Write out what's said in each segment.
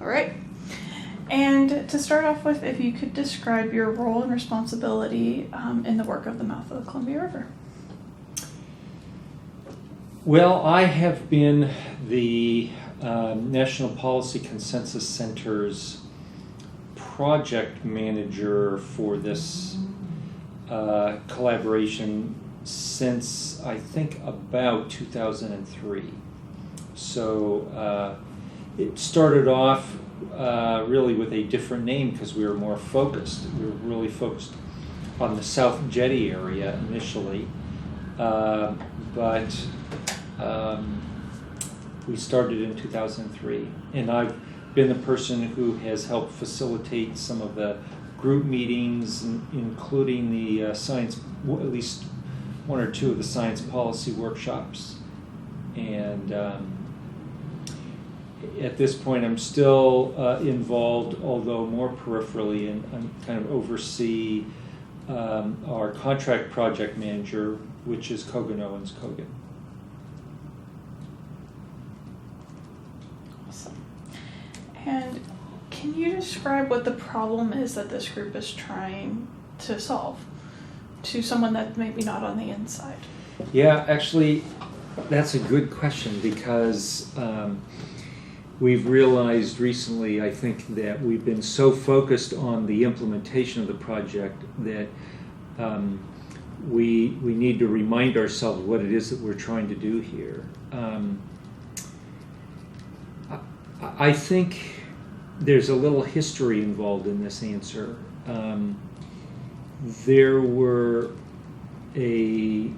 All right. And to start off with, if you could describe your role and responsibility in the work of the mouth of the Columbia River. Well, I have been the National Policy Consensus Center's project manager for this collaboration since I think about 2003. So it started off really with a different name because we were more focused. We were really focused on the South Jetty area initially, but we started in 2003, and I've been the person who has helped facilitate some of the group meetings, including the science, at least one or two of the science policy workshops. And at this point, I'm still involved, although more peripherally, and I'm kind of oversee our contract project manager, which is Kogan Owens Kogan. Awesome. And can you describe what the problem is that this group is trying to solve to someone that's maybe not on the inside? Yeah, actually, that's a good question because we've realized recently, I think, that we've been so focused on the implementation of the project that we need to remind ourselves what it is that we're trying to do here. I think there's a little history involved in this answer. There were a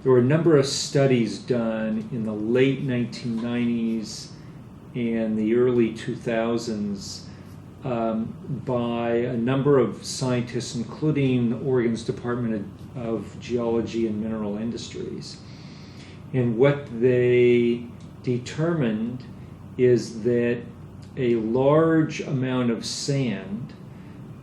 number of studies done in the late 1990s and the early 2000s by a number of scientists, including Oregon's Department of Geology and Mineral Industries. And what they determined is that a large amount of sand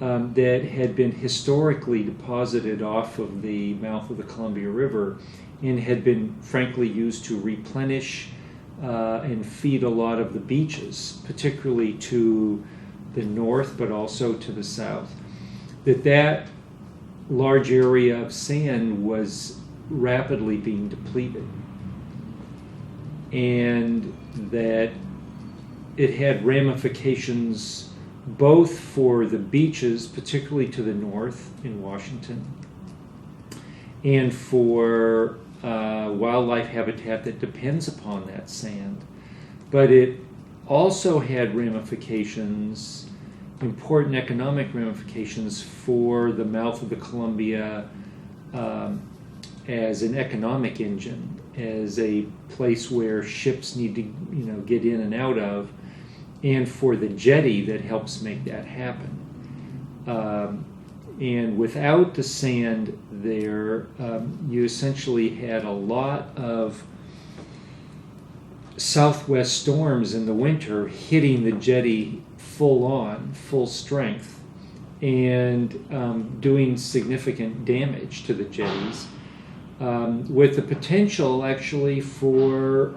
that had been historically deposited off of the mouth of the Columbia River and had been frankly used to replenish and feed a lot of the beaches, particularly to the north but also to the south, that large area of sand was rapidly being depleted, and that it had ramifications both for the beaches, particularly to the north in Washington, and for wildlife habitat that depends upon that sand. But it also had ramifications, important economic ramifications for the mouth of the Columbia as an economic engine, as a place where ships need to get in and out of, and for the jetty that helps make that happen. And without the sand there, you essentially had a lot of southwest storms in the winter hitting the jetty full strength, and doing significant damage to the jetties, with the potential actually for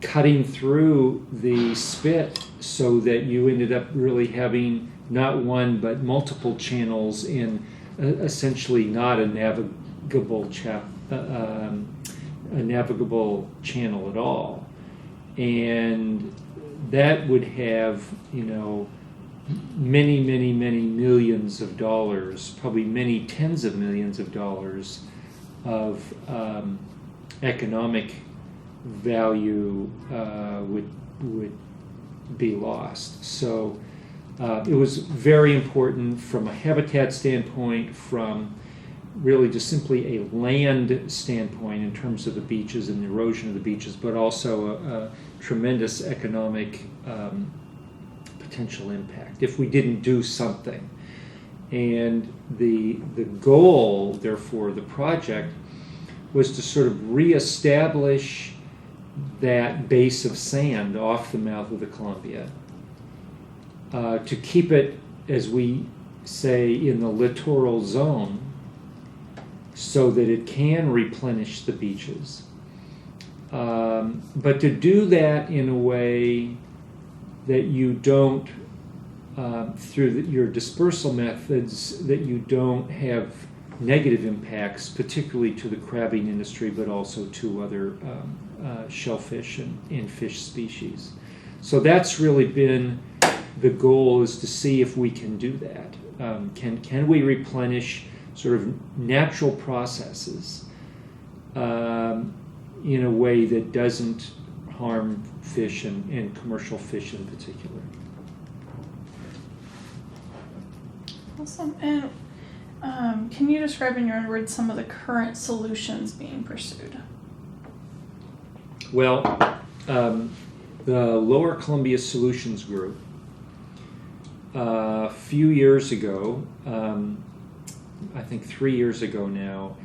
cutting through the spit so that you ended up really having not one but multiple channels in essentially not a navigable channel at all. And that would have, many millions of dollars, probably many tens of millions of dollars of economic value would be lost. So it was very important from a habitat standpoint, from really just simply a land standpoint in terms of the beaches and the erosion of the beaches, but also a tremendous economic potential impact if we didn't do something. And the goal, therefore, of the project was to sort of reestablish that base of sand off the mouth of the Columbia, to keep it, as we say, in the littoral zone so that it can replenish the beaches, But to do that in a way that you don't, through your dispersal methods, that you don't have negative impacts, particularly to the crabbing industry, but also to other shellfish and fish species. So that's really been the goal, is to see if we can do that. Can we replenish sort of natural processes in a way that doesn't harm fish and commercial fish in particular? Awesome. And can you describe in your own words some of the current solutions being pursued? Well, the Lower Columbia Solutions Group, a few years ago, I think 3 years ago now,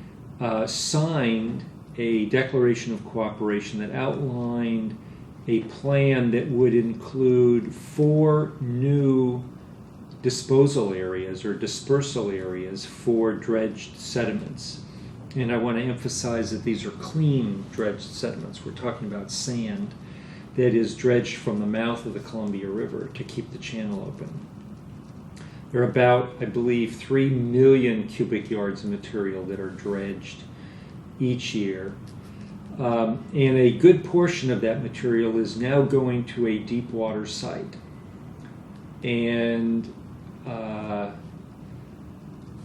signed a declaration of cooperation that outlined a plan that would include 4 new disposal areas or dispersal areas for dredged sediments. And I want to emphasize that these are clean dredged sediments. We're talking about sand that is dredged from the mouth of the Columbia River to keep the channel open. There are about, I believe, 3 million cubic yards of material that are dredged each year. And a good portion of that material is now going to a deep water site. And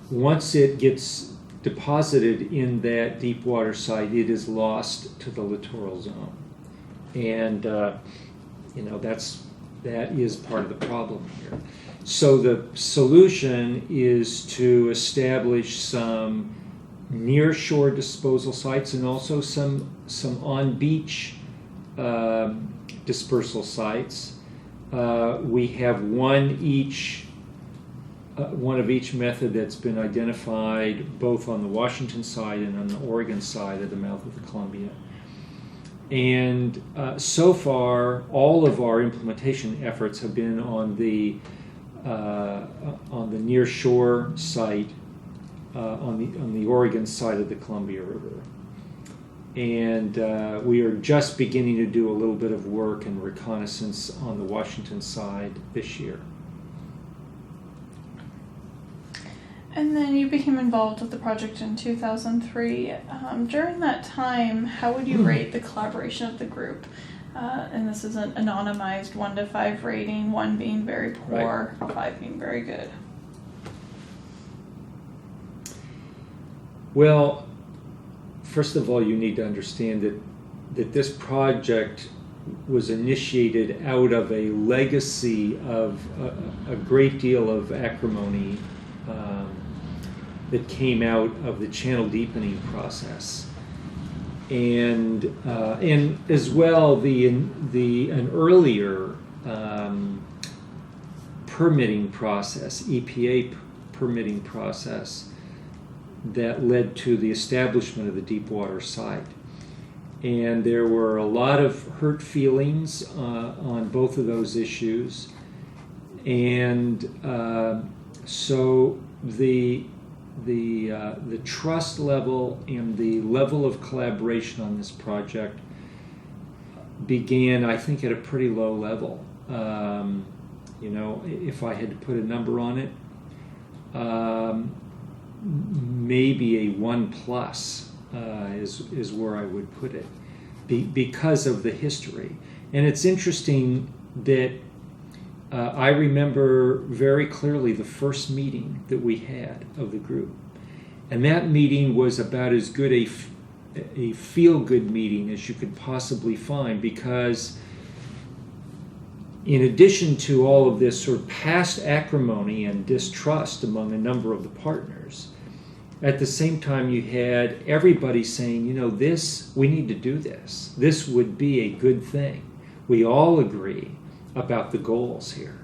once it gets deposited in that deep water site, it is lost to the littoral zone. And that is part of the problem here. So the solution is to establish some near-shore disposal sites and also some on-beach dispersal sites. We have one of each method that's been identified both on the Washington side and on the Oregon side of the mouth of the Columbia. And so far, all of our implementation efforts have been on the near shore site on the Oregon side of the Columbia River. And we are just beginning to do a little bit of work and reconnaissance on the Washington side this year. And then you became involved with the project in 2003. During that time, how would you rate the collaboration of the group? And this is an anonymized 1 to 5 rating, 1 being very poor, right. 5 being very good. Well, first of all, you need to understand that this project was initiated out of a legacy of a great deal of acrimony that came out of the channel deepening process, and as well an earlier permitting process, EPA permitting process, that led to the establishment of the deep water site. And there were a lot of hurt feelings on both of those issues, and so the trust level and the level of collaboration on this project began, I think, at a pretty low level. If I had to put a number on it, maybe a 1+ is where I would put it, because of the history. And it's interesting that I remember very clearly the first meeting that we had of the group. And that meeting was about as good a feel-good meeting as you could possibly find, because in addition to all of this sort of past acrimony and distrust among a number of the partners, at the same time you had everybody saying, we need to do this. This would be a good thing. We all agree about the goals here.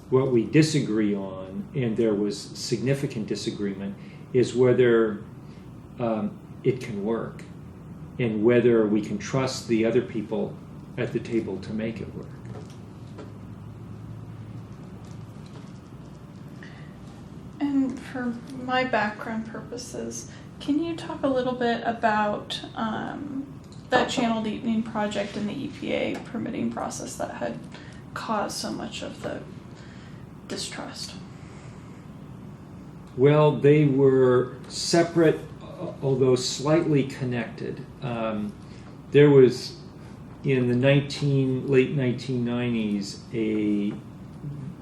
What we disagree on, and there was significant disagreement, is whether it can work and whether we can trust the other people at the table to make it work. And for my background purposes, can you talk a little bit about that channel deepening project and the EPA permitting process that had caused so much of the distrust? Well, they were separate, although slightly connected. There was, in the late 1990s, a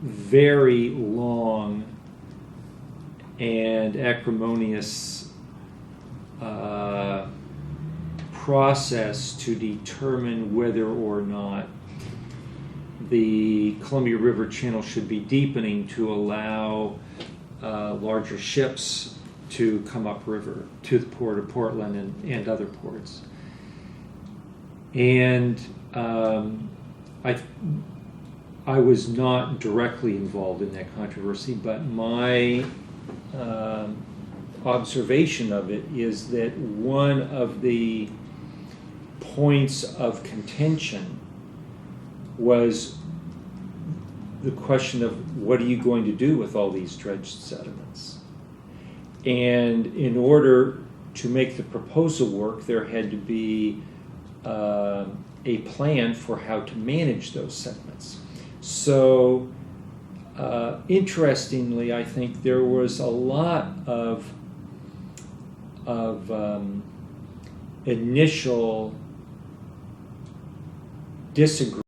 very long and acrimonious process to determine whether or not the Columbia River Channel should be deepening to allow larger ships to come upriver to the port of Portland and other ports. And I was not directly involved in that controversy, but my observation of it is that one of the points of contention was the question of what are you going to do with all these dredged sediments? And in order to make the proposal work, there had to be a plan for how to manage those sediments. So, interestingly, I think there was a lot of initial disagreement